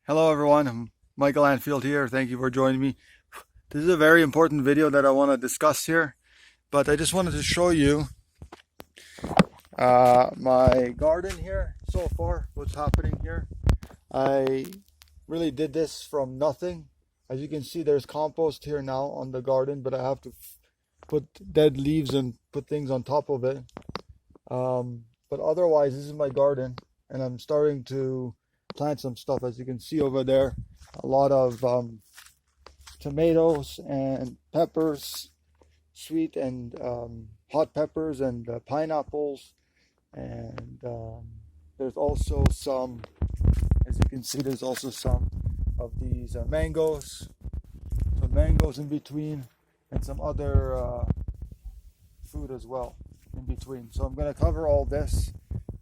Hello everyone, I'm Michael Anfield here. Thank you for joining me. This is a very important video that I want to discuss here, but I just wanted to show you my garden here so far, what's happening here. I really did this from nothing. As you can see, there's compost here now on the garden, but I have to put dead leaves and put things on top of it. But otherwise, this is my garden, and I'm starting to plant some stuff. As you can see over there, a lot of tomatoes and peppers, sweet and hot peppers, and pineapples. And there's also some, as you can see, there's also some of these mangoes, some mangoes in between, and some other food as well in between. So I'm going to cover all this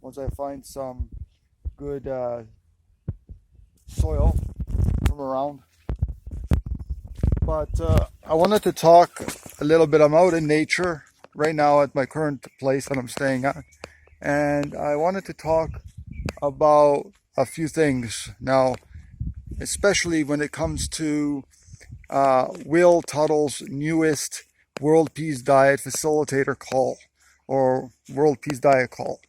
once I find some good soil from around. But I wanted to talk a little bit. I'm out in nature right now at my current place that I'm staying at, and I wanted to talk about a few things now, especially when it comes to Will Tuttle's newest World Peace Diet Facilitator call, or World Peace Diet call.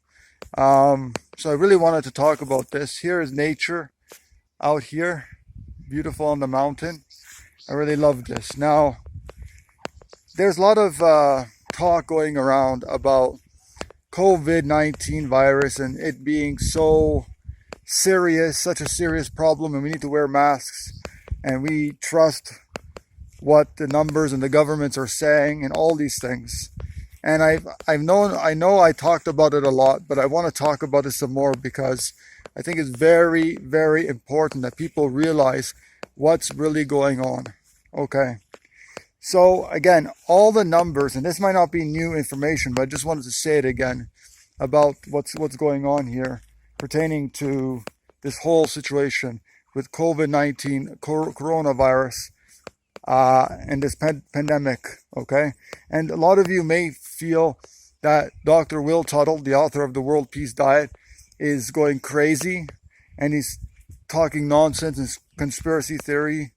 So I really wanted to talk about this. Here is nature out here, beautiful on the mountain. I really love this. Now, there's a lot of talk going around about COVID-19 virus and it being so serious, such a serious problem, and we need to wear masks, and we trust what the numbers and the governments are saying and all these things. And I know I talked about it a lot, but I want to talk about it some more because I think it's very, very important that people realize what's really going on. Okay. So again, all the numbers, and this might not be new information, but I just wanted to say it again about what's going on here pertaining to this whole situation with COVID-19, coronavirus, and this pandemic, okay? And a lot of you may feel that Dr. Will Tuttle, the author of the World Peace Diet, is going crazy and he's talking nonsense and conspiracy theories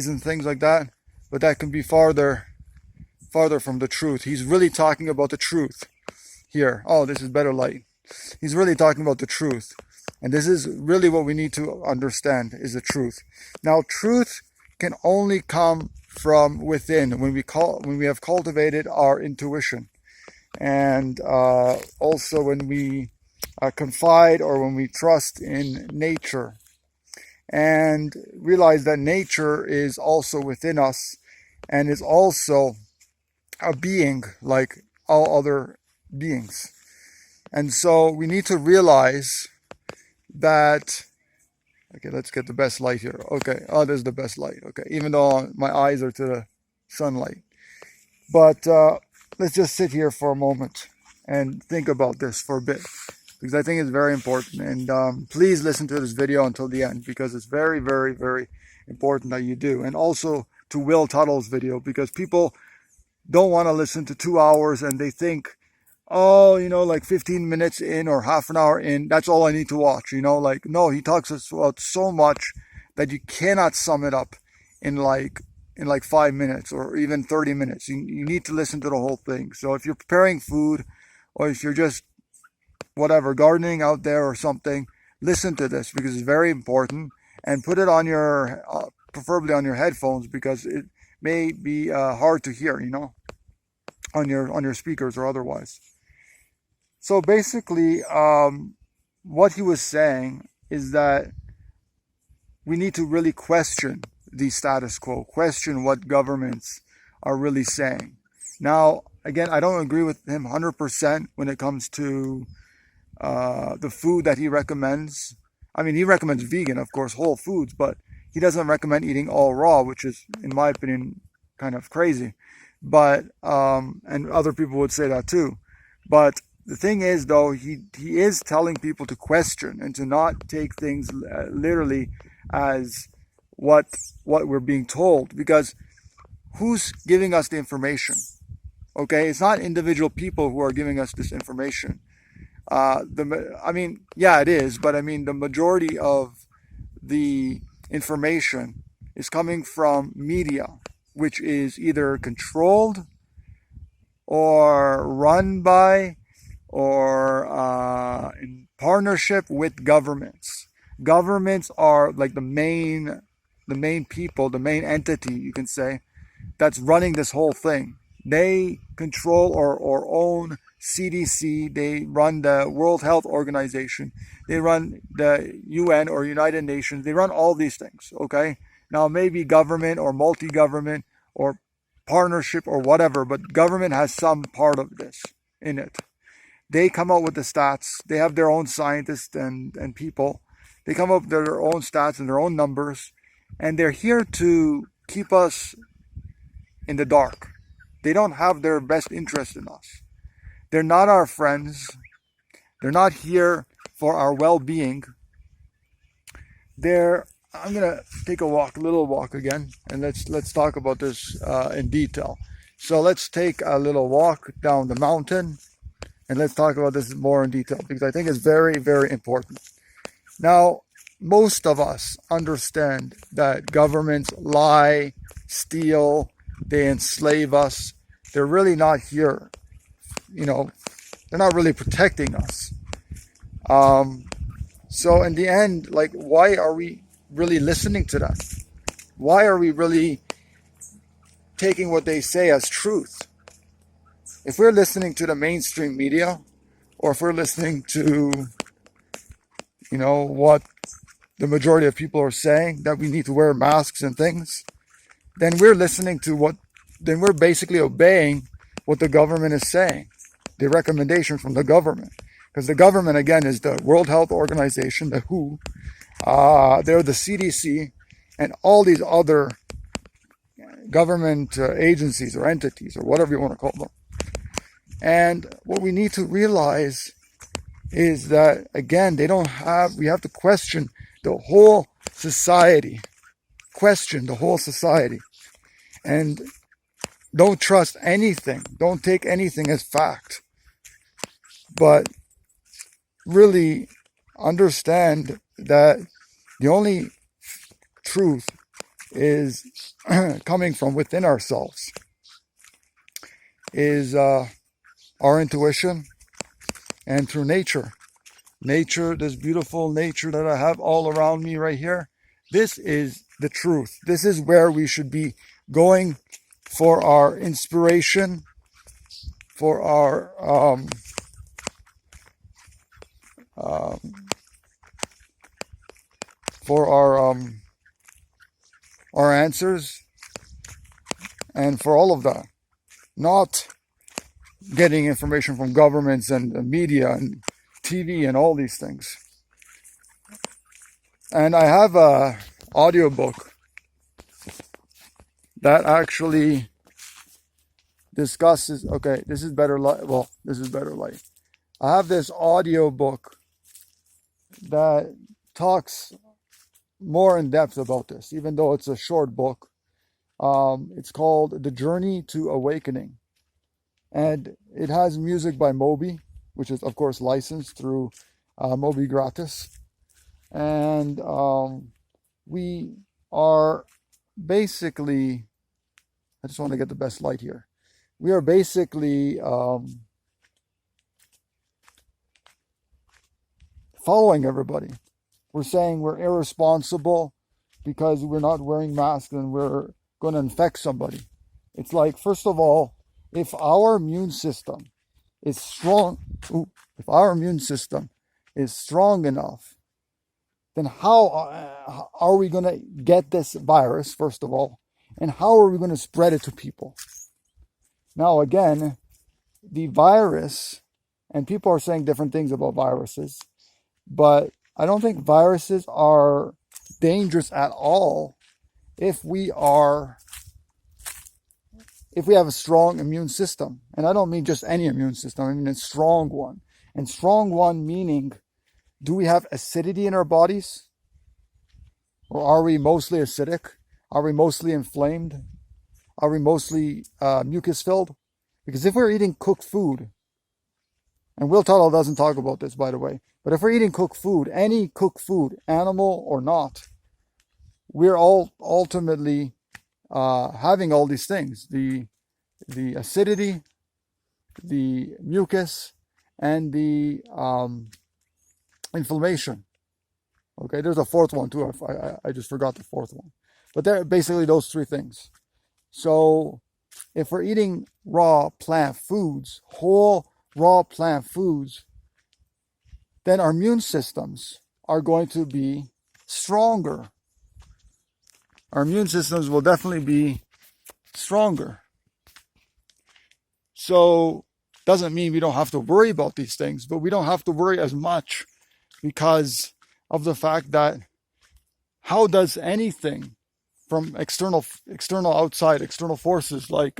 and things like that, but that can be farther from the truth. He's really talking about the truth here. Oh, this is better light. He's really talking about the truth, and this is really what we need to understand is the truth. Now, truth can only come from within when we have cultivated our intuition, and also when we confide or when we trust in nature and realize that nature is also within us and is also a being like all other beings. And so we need to realize that, okay, let's get the best light here. Okay, oh, this is the best light. Okay, even though my eyes are to the sunlight. But let's just sit here for a moment and think about this for a bit, because I think it's very important. And please listen to this video until the end, because it's very, very, very important that you do. And also to Will Tuttle's video, because people don't want to listen to 2 hours and they think, oh, like 15 minutes in or half an hour in, that's all I need to watch. Like, no, he talks about so much that you cannot sum it up in like 5 minutes or even 30 minutes. You need to listen to the whole thing. So if you're preparing food, or if you're just whatever, gardening out there or something, listen to this because it's very important, and put it on your, preferably on your headphones, because it may be hard to hear, on your speakers or otherwise. So basically, what he was saying is that we need to really question the status quo, question what governments are really saying. Now, again, I don't agree with him 100% when it comes to the food that he recommends. I mean, he recommends vegan, of course, whole foods, but he doesn't recommend eating all raw, which is, in my opinion, kind of crazy. But, and other people would say that too. But the thing is, though, he is telling people to question and to not take things literally as what we're being told, because who's giving us the information? Okay, it's not individual people who are giving us this information. I mean, yeah, it is, but I mean, the majority of the information is coming from media, which is either controlled or run by or in partnership with governments. Governments are like the main people, the main entity, you can say, that's running this whole thing. They control or own CDC, they run the World Health Organization, they run the UN or United Nations, they run all these things, okay? Now maybe government or multi-government or partnership or whatever, but government has some part of this in it. They come out with the stats, they have their own scientists and people, they come up with their own stats and their own numbers, and they're here to keep us in the dark. They don't have their best interest in us. They're not our friends. They're not here for our well-being. I'm gonna take a little walk again, and let's talk about this in detail. So let's take a little walk down the mountain, and let's talk about this more in detail, because I think it's very, very important. Now, most of us understand that governments lie, steal, they enslave us. They're really not here. They're not really protecting us. So in the end, like, why are we really listening to them? Why are we really taking what they say as truth? If we're listening to the mainstream media, or if we're listening to, what the majority of people are saying, that we need to wear masks and things, then we're basically obeying what the government is saying, the recommendation from the government. Because the government, again, is the World Health Organization, the WHO, they're the CDC, and all these other government agencies or entities, or whatever you want to call them. And what we need to realize is that, again, we have to question the whole society. Question the whole society. And don't trust anything. Don't take anything as fact. But really understand that the only truth is coming from within ourselves, is our intuition, and through nature. Nature, this beautiful nature that I have all around me right here, this is the truth. This is where we should be going for our inspiration, for our answers, and for all of that. Not getting information from governments and media and TV and all these things. And I have a audiobook that actually discusses, okay, this is better light. Well, this is better light. I have this audiobook that talks more in depth about this, even though it's a short book. It's called The Journey to Awakening. And it has music by Moby, which is, of course, licensed through Moby Gratis. And we are basically, I just want to get the best light here. We are basically following everybody. We're saying we're irresponsible because we're not wearing masks and we're going to infect somebody. It's like, first of all, if our immune system is strong, enough, then how are we going to get this virus, first of all, and how are we going to spread it to people? Now, again, the virus, and people are saying different things about viruses, but I don't think viruses are dangerous at all if we have a strong immune system. And I don't mean just any immune system, I mean a strong one. And strong one meaning, do we have acidity in our bodies? Or are we mostly acidic? Are we mostly inflamed? Are we mostly mucus filled? Because if we're eating cooked food, and Will Tuttle doesn't talk about this, by the way, but if we're eating cooked food, any cooked food, animal or not, we're all ultimately having all these things, the acidity, the mucus, and the inflammation. Okay, there's a fourth one too. I just forgot the fourth one. But they're basically those three things. So if we're eating raw plant foods, whole raw plant foods, then our immune systems are going to be stronger. Our immune systems will definitely be stronger. So doesn't mean we don't have to worry about these things, but we don't have to worry as much because of the fact that how does anything from external outside, external forces like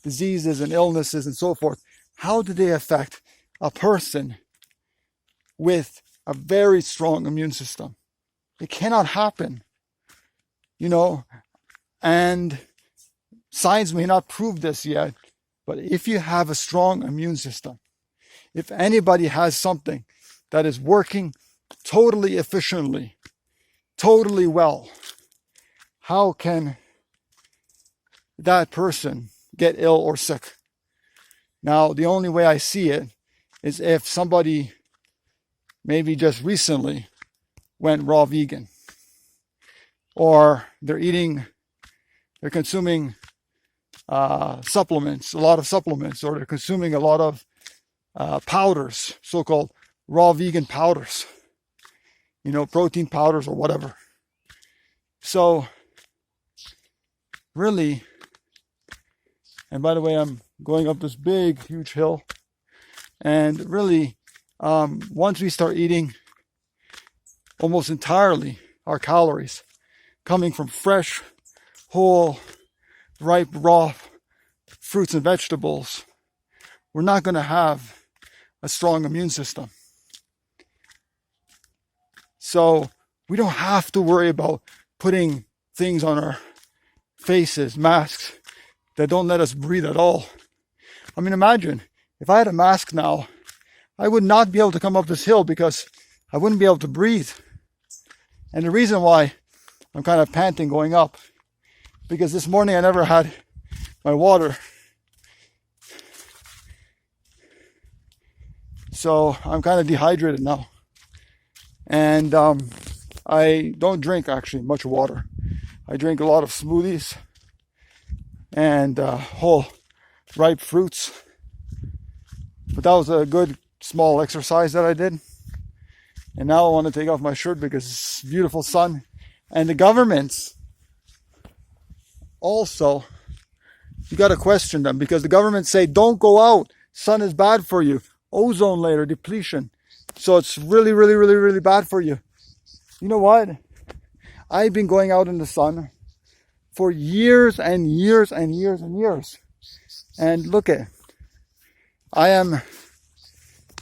diseases and illnesses and so forth, how do they affect a person with a very strong immune system? It cannot happen, and science may not prove this yet, but if you have a strong immune system, if anybody has something that is working totally efficiently, totally well, how can that person get ill or sick? Now, the only way I see it is if somebody maybe just recently went raw vegan, or they're consuming supplements, a lot of supplements, or they're consuming a lot of powders, so-called raw vegan powders, protein powders or whatever. So really, and by the way, I'm going up this big, huge hill, and really, once we start eating almost entirely our calories coming from fresh, whole, ripe, raw fruits and vegetables, we're not going to have a strong immune system. So we don't have to worry about putting things on our faces, masks that don't let us breathe at all. I mean, imagine if I had a mask now, I would not be able to come up this hill because I wouldn't be able to breathe. And the reason why I'm kind of panting going up, because this morning I never had my water. So I'm kind of dehydrated now. And I don't drink actually much water. I drink a lot of smoothies and whole ripe fruits. But that was a good small exercise that I did. And now I want to take off my shirt because it's beautiful sun. And the governments also, you got to question them, because the governments say don't go out, sun is bad for you, ozone layer depletion, so it's really, really, really, really bad for you. You know what? I've been going out in the sun for years and years and years and years, and look at, I am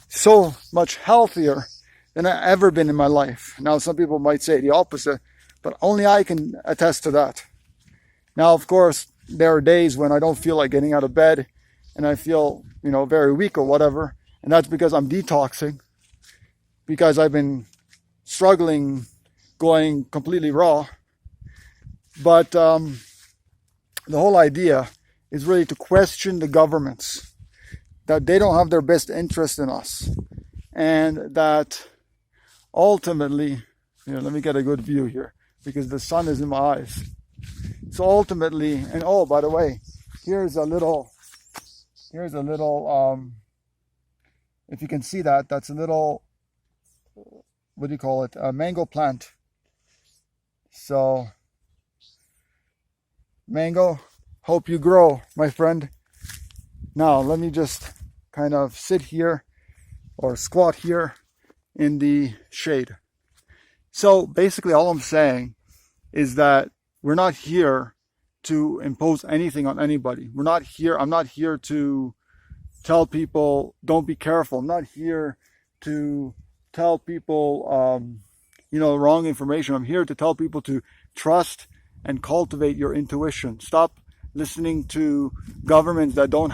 so much healthier than I've ever been in my life. Now some people might say the opposite, but only I can attest to that. Now, of course, there are days when I don't feel like getting out of bed and I feel, very weak or whatever. And that's because I'm detoxing, because I've been struggling going completely raw. But the whole idea is really to question the governments, that they don't have their best interest in us. And that ultimately, let me get a good view here, because the sun is in my eyes. So ultimately, and oh, by the way, here's a little, if you can see that, that's a little, what do you call it? A mango plant. So, mango, hope you grow, my friend. Now, let me just kind of sit here or squat here in the shade. So basically all I'm saying is that we're not here to impose anything on anybody. I'm not here to tell people don't be careful. I'm not here to tell people wrong information. I'm here to tell people to trust and cultivate your intuition. Stop listening to governments that are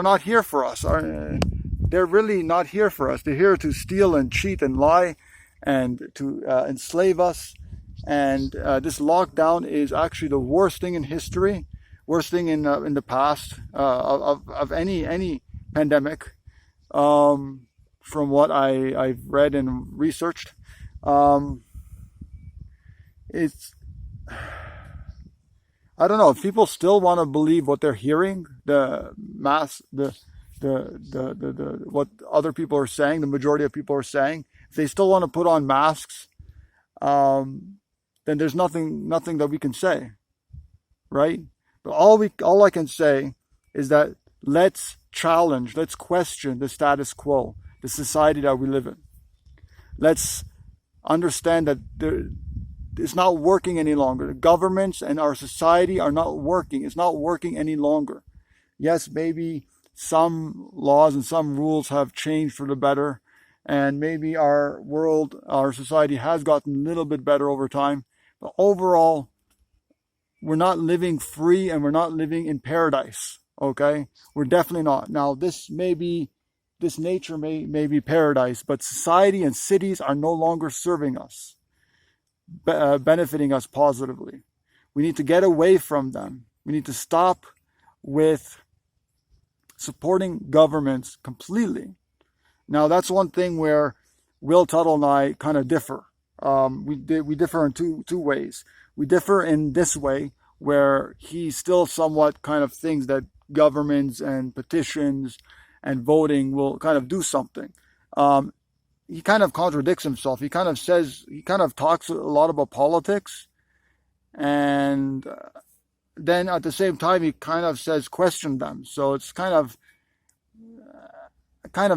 not here for us. They're really not here for us. They're here to steal and cheat and lie and to enslave us. And this lockdown is actually the worst thing in history, worst thing in the past of any pandemic, from what I've read and researched. Um, it's I don't know if people still want to believe what they're hearing, the what other people are saying, the majority of people are saying. If they still want to put on masks, um, then there's nothing that we can say, right? But all I can say is that let's question the status quo, the society that we live in. Let's understand that it's not working any longer. The governments and our society are not working. It's not working any longer. Yes, maybe some laws and some rules have changed for the better, and maybe our world, our society has gotten a little bit better over time. But overall, we're not living free and we're not living in paradise. Okay? We're definitely not. Now, this nature may be paradise, but society and cities are no longer serving us, benefiting us positively. We need to get away from them. We need to stop with supporting governments completely. Now, that's one thing where Will Tuttle and I kind of differ. We differ in two ways. We differ in this way, where he still somewhat kind of thinks that governments and petitions and voting will kind of do something. He kind of contradicts himself. He kind of talks a lot about politics, and then at the same time he kind of says question them. So it's kind of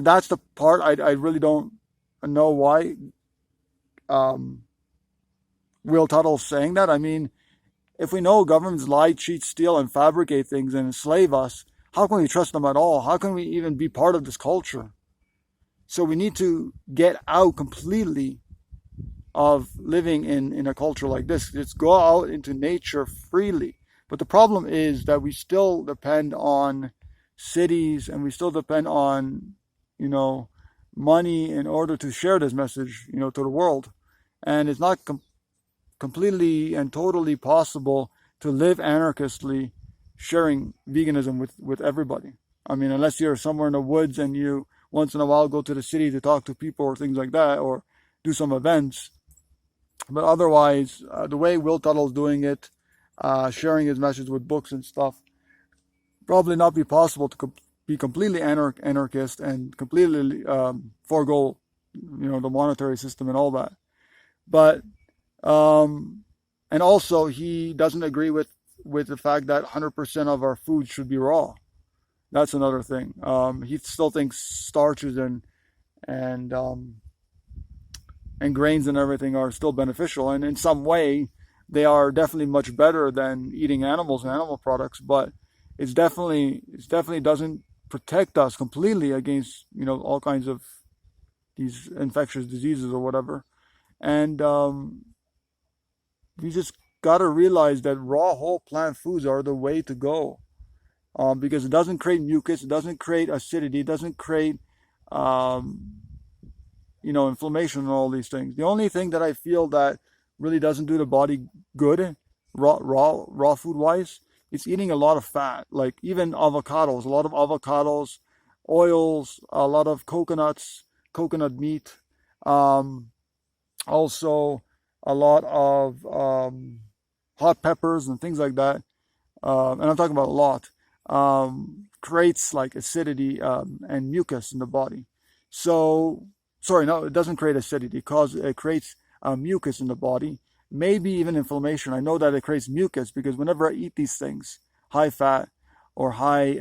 that's the part I really don't know why Will Tuttle's saying that. I mean, if we know governments lie, cheat, steal, and fabricate things and enslave us, how can we trust them at all? How can we even be part of this culture? So we need to get out completely of living in a culture like this. Just go out into nature freely. But the problem is that we still depend on cities, and we still depend on, money in order to share this message, to the world. And it's not completely and totally possible to live anarchistly, sharing veganism with everybody. I mean, unless you're somewhere in the woods and you once in a while go to the city to talk to people or things like that, or do some events. But otherwise, the way Will Tuttle's doing it, sharing his message with books and stuff, probably not be possible to be completely anarchist and completely forego, the monetary system and all that. But and also he doesn't agree with the fact that 100% of our food should be raw. That's another thing. He still thinks starches and grains and everything are still beneficial, and in some way they are definitely much better than eating animals and animal products. But it definitely doesn't protect us completely against all kinds of these infectious diseases or whatever. And we just got to realize that raw whole plant foods are the way to go. Because it doesn't create mucus, it doesn't create acidity, it doesn't create, inflammation and all these things. The only thing that I feel that really doesn't do the body good, raw food wise, it's eating a lot of fat. Like even avocados, a lot of avocados, oils, a lot of coconuts, coconut meat, also a lot of hot peppers and things like that. And I'm talking about a lot. Creates like acidity and mucus in the body. So, sorry, no, it doesn't create acidity. It creates mucus in the body, maybe even inflammation. I know that it creates mucus because whenever I eat these things, high fat or high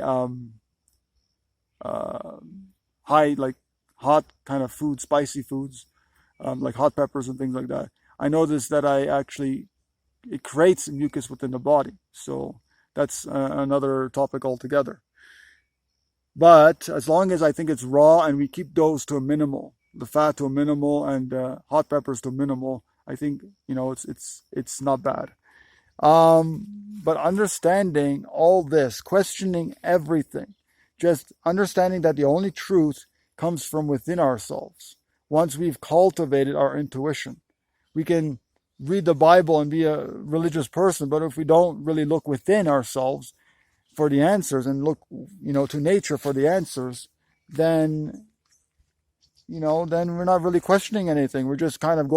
like hot kind of food, spicy foods, like hot peppers and things like that, I notice that it creates mucus within the body. So that's another topic altogether. But as long as I think it's raw and we keep those to a minimal, the fat to a minimal and hot peppers to a minimal, I think it's not bad. But understanding all this, questioning everything, just understanding that the only truth comes from within ourselves. once we've cultivated our intuition. We can read the Bible and be a religious person, but if we don't really look within ourselves for the answers and look, to nature for the answers, then, then we're not really questioning anything. We're just kind of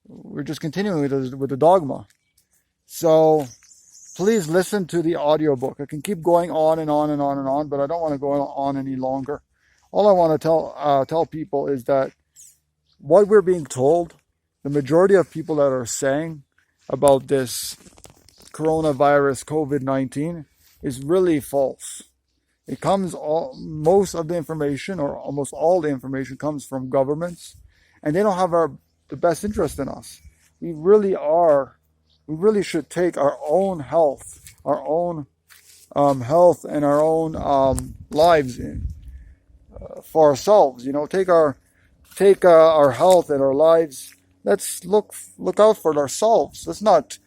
we're just continuing with the dogma. So please listen to the audiobook. I can keep going on and on and on and on, but I don't want to go on any longer. All I want to tell people is that what we're being told, the majority of people that are saying about this coronavirus COVID-19 is really false. It comes most of the information, or almost all the information, comes from governments, and they don't have the best interest in us. We really should take our own health, and our own lives for ourselves. Take our health and our lives. Let's look out for ourselves. Let's not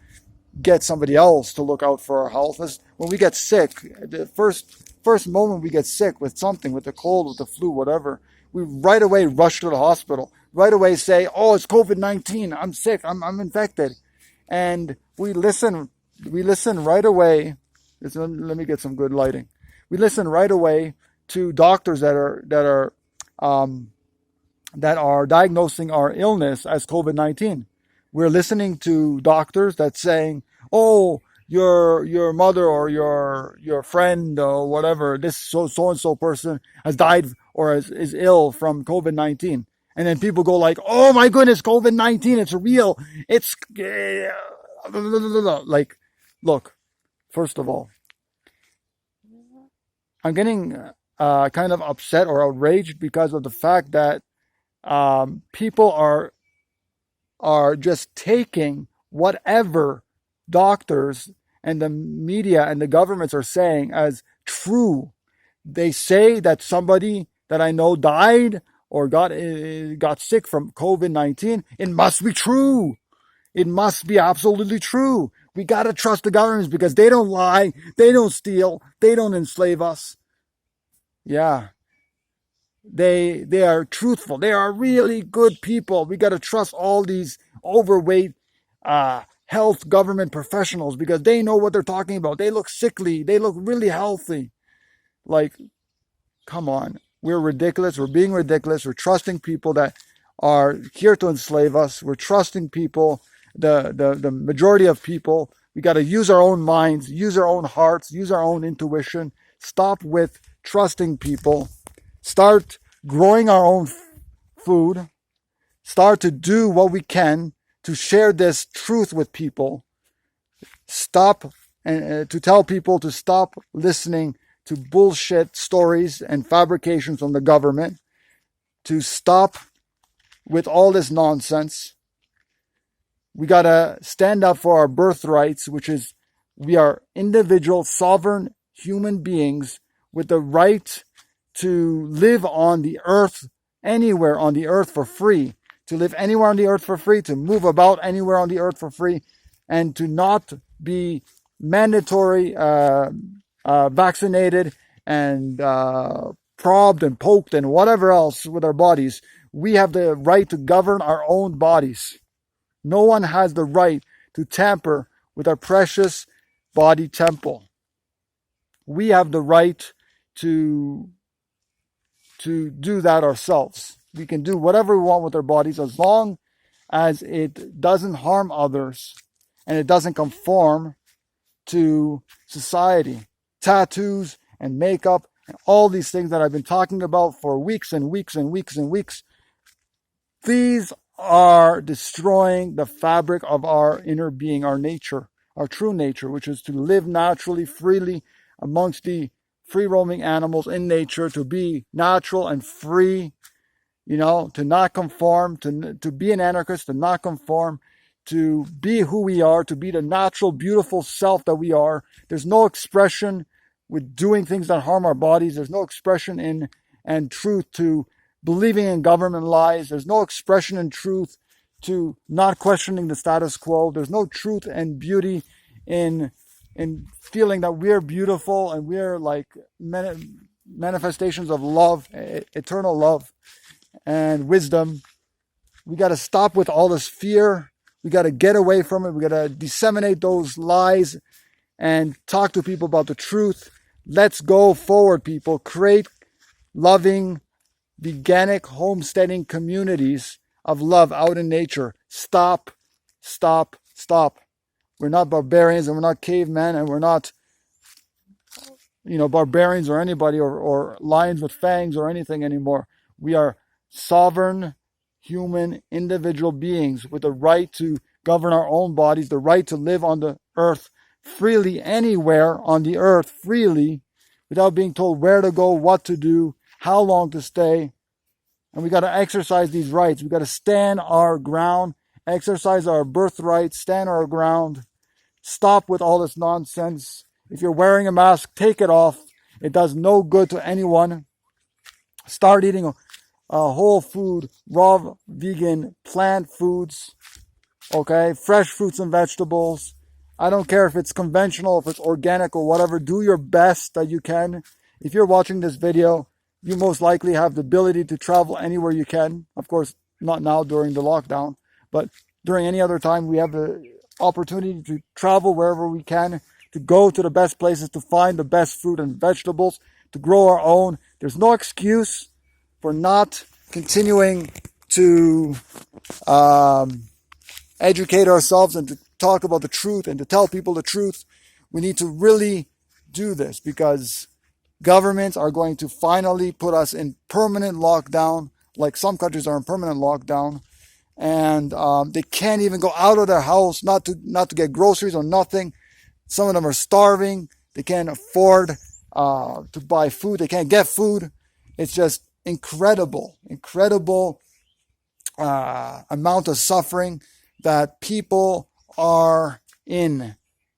get somebody else to look out for our health. When we get sick, the first moment we get sick with something, with the cold, with the flu, whatever, we right away rush to the hospital. Right away say, "Oh, it's COVID-19. I'm sick. I'm infected," and we listen right away. Let me get some good lighting. We listen right away to doctors that are diagnosing our illness as COVID-19. We're listening to doctors that's saying, "Oh, your mother or your friend or whatever, this so and so person has died or is ill from COVID-19." And then people go like, "Oh my goodness, COVID-19, it's real. It's like, look, first of all, I'm getting kind of upset or outraged because of the fact that people are just taking whatever doctors and the media and the governments are saying as true. They say that somebody that I know died or got sick from COVID-19. It must be true. It must be absolutely true. We got to trust the governments because they don't lie, they don't steal, they don't enslave us. Yeah. They are truthful. They are really good people. We got to trust all these overweight health government professionals because they know what they're talking about. They look sickly. They look really healthy. Like, come on. We're ridiculous. We're being ridiculous. We're trusting people that are here to enslave us. We're trusting people, the majority of people. We got to use our own minds, use our own hearts, use our own intuition. Stop with trusting people. Start growing our own food. Start to do what we can to share this truth with people. Stop and to tell people to stop listening to bullshit stories and fabrications from the government. To stop with all this nonsense. We got to stand up for our birthrights, which is we are individual, sovereign human beings with the right to live on the earth, anywhere on the earth for free, to live anywhere on the earth for free, to move about anywhere on the earth for free, and to not be mandatory vaccinated and probed and poked and whatever else with our bodies. We have the right to govern our own bodies. No one has the right to tamper with our precious body temple. We have the right to do that ourselves. We can do whatever we want with our bodies as long as it doesn't harm others and it doesn't conform to society. Tattoos and makeup and all these things that I've been talking about for weeks and weeks and weeks and weeks, these are destroying the fabric of our inner being, our nature, our true nature, which is to live naturally, freely amongst the free-roaming animals in nature, to be natural and free, to not conform, to be an anarchist, to not conform, to be who we are, to be the natural, beautiful self that we are. There's no expression with doing things that harm our bodies. There's no expression in and truth to believing in government lies. There's no expression in truth to not questioning the status quo. There's no truth and beauty in feeling that we're beautiful and we're like manifestations of love, eternal love and wisdom. We got to stop with all this fear. We got to get away from it. We got to disseminate those lies and talk to people about the truth. Let's go forward, people. Create loving, veganic, homesteading communities of love out in nature. Stop, stop, stop. We're not barbarians and we're not cavemen and we're not, barbarians or anybody or lions with fangs or anything anymore. We are sovereign, human, individual beings with the right to govern our own bodies, the right to live on the earth freely, anywhere on the earth freely, without being told where to go, what to do, how long to stay. And we got to exercise these rights. We got to stand our ground, exercise our birthright, stand our ground. Stop with all this nonsense. If you're wearing a mask, take it off. It does no good to anyone. Start eating whole food, raw, vegan, plant foods. Okay, fresh fruits and vegetables. I don't care if it's conventional, if it's organic or whatever. Do your best that you can. If you're watching this video, you most likely have the ability to travel anywhere you can. Of course, not now during the lockdown, but during any other time, we have the opportunity to travel wherever we can, to go to the best places, to find the best fruit and vegetables, to grow our own. There's no excuse for not continuing to educate ourselves and to talk about the truth and to tell people the truth. We need to really do this because governments are going to finally put us in permanent lockdown, like some countries are in permanent lockdown, and they can't even go out of their house, not to get groceries or nothing. Some of them are starving. They can't afford to buy food. They can't get food. It's just incredible amount of suffering that people are in,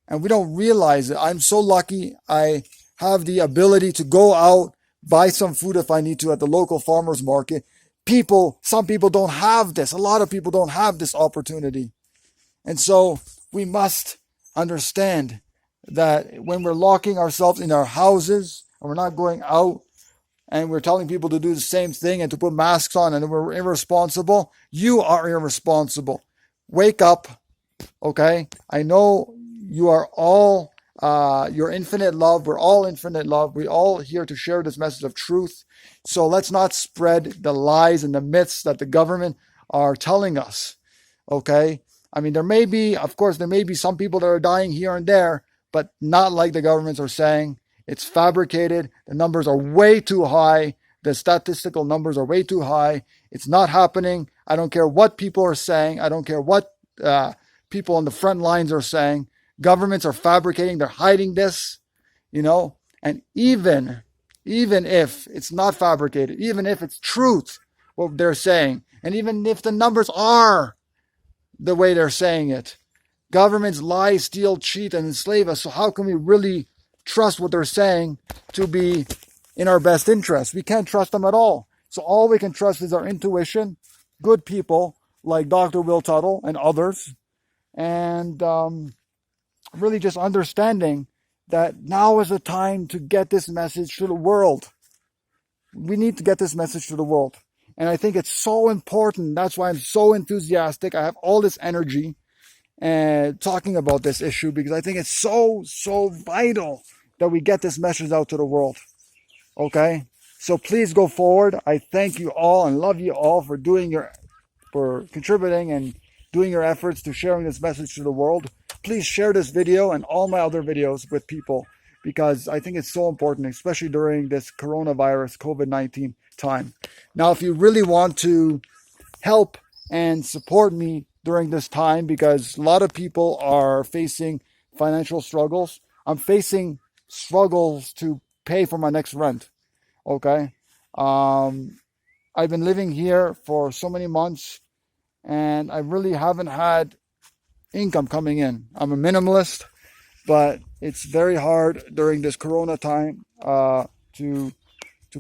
and we don't realize it. I'm so lucky. I have the ability to go out, buy some food if I need to at the local farmers market. Some people don't have this. A lot of people don't have this opportunity. And so we must understand that when we're locking ourselves in our houses and we're not going out and we're telling people to do the same thing and to put masks on and we're irresponsible, you are irresponsible. Wake up, okay? I know you are all your infinite love. We're all infinite love. We're all here to share this message of truth. So let's not spread the lies and the myths that the government are telling us, okay? I mean, there may be some people that are dying here and there, but not like the governments are saying. It's fabricated. The numbers are way too high. The statistical numbers are way too high. It's not happening. I don't care what people are saying. I don't care what people on the front lines are saying. Governments are fabricating. They're hiding this, and even if it's not fabricated, even if it's truth, what they're saying, and even if the numbers are the way they're saying it, governments lie, steal, cheat, and enslave us. So how can we really trust what they're saying to be in our best interest? We can't trust them at all. So all we can trust is our intuition, good people like Dr. Will Tuttle and others, and really just understanding that now is the time to get this message to the world. We need to get this message to the world. And I think it's so important. That's why I'm so enthusiastic. I have all this energy and talking about this issue because I think it's so vital that we get this message out to the world. Okay? So please go forward. I thank you all and love you all for contributing and doing your efforts to sharing this message to the world. Please share this video and all my other videos with people because I think it's so important, especially during this coronavirus COVID-19 time. Now, if you really want to help and support me during this time, because a lot of people are facing financial struggles, I'm facing struggles to pay for my next rent. Okay. I've been living here for so many months and I really haven't had income coming in. I'm a minimalist, but it's very hard during this Corona time to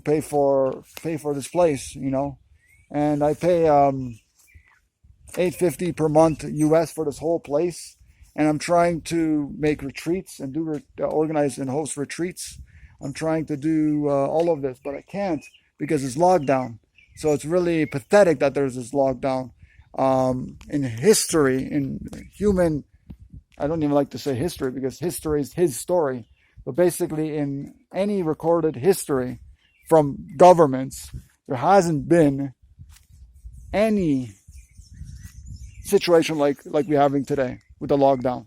pay for this place, And I pay $850 per month US for this whole place, and I'm trying to make retreats and organize and host retreats. I'm trying to do all of this, but I can't because it's lockdown. So it's really pathetic that there's this lockdown. In history, in human, I don't even like to say history because history is his story. But basically, in any recorded history from governments, there hasn't been any situation like we're having today with the lockdown.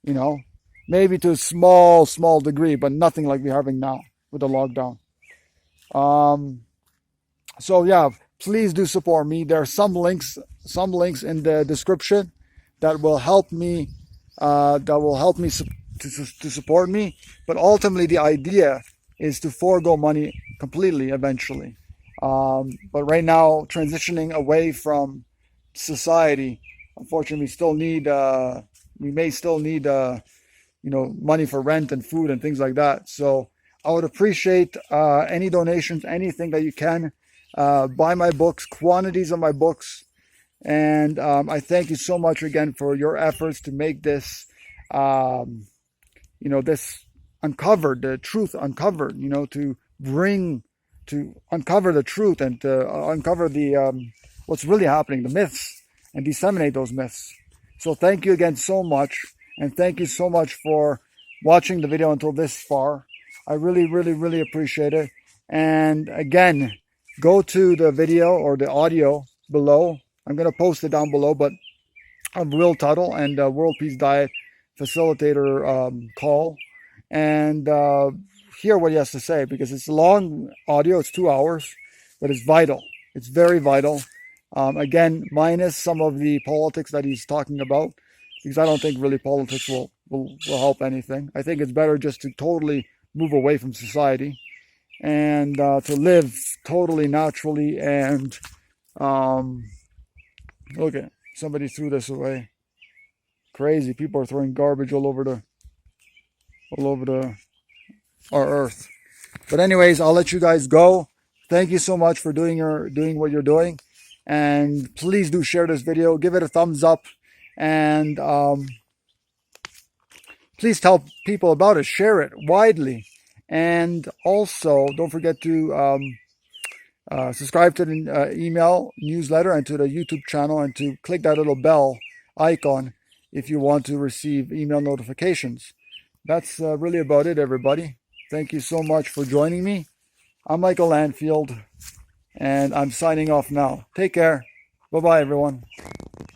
You know, maybe to a small degree, but nothing like we're having now with the lockdown. So yeah, please do support me. There are some links in the description that will help me. To support me. But ultimately, the idea is to forego money completely eventually. But right now, transitioning away from society, unfortunately, we may still need money for rent and food and things like that. So I would appreciate any donations, anything that you can. Buy my books, quantities of my books. And I thank you so much again for your efforts to make this, this uncovered, the truth uncovered, to uncover the truth and to uncover the what's really happening, the myths, and disseminate those myths. So thank you again so much, and thank you so much for watching the video until this far. I really appreciate it. And again, go to the video or the audio below. I'm going to post it down below, but of Will Tuttle and World Peace Diet Facilitator call, and hear what he has to say, because it's long audio. It's 2 hours, but it's vital. It's very vital. Again, minus some of the politics that he's talking about, because I don't think really politics will help anything. I think it's better just to totally move away from society and to live totally naturally. And okay, somebody threw this away. Crazy. People are throwing garbage all over our earth. But anyways, I'll let you guys go. Thank you so much for doing what you're doing, and please do share this video. Give it a thumbs up, and please tell people about it. Share it widely, and also don't forget to subscribe to the email newsletter and to the YouTube channel, and to click that little bell icon if you want to receive email notifications. That's really about it, everybody. Thank you so much for joining me. I'm Michael Landfield, and I'm signing off now. Take care. Bye-bye, everyone.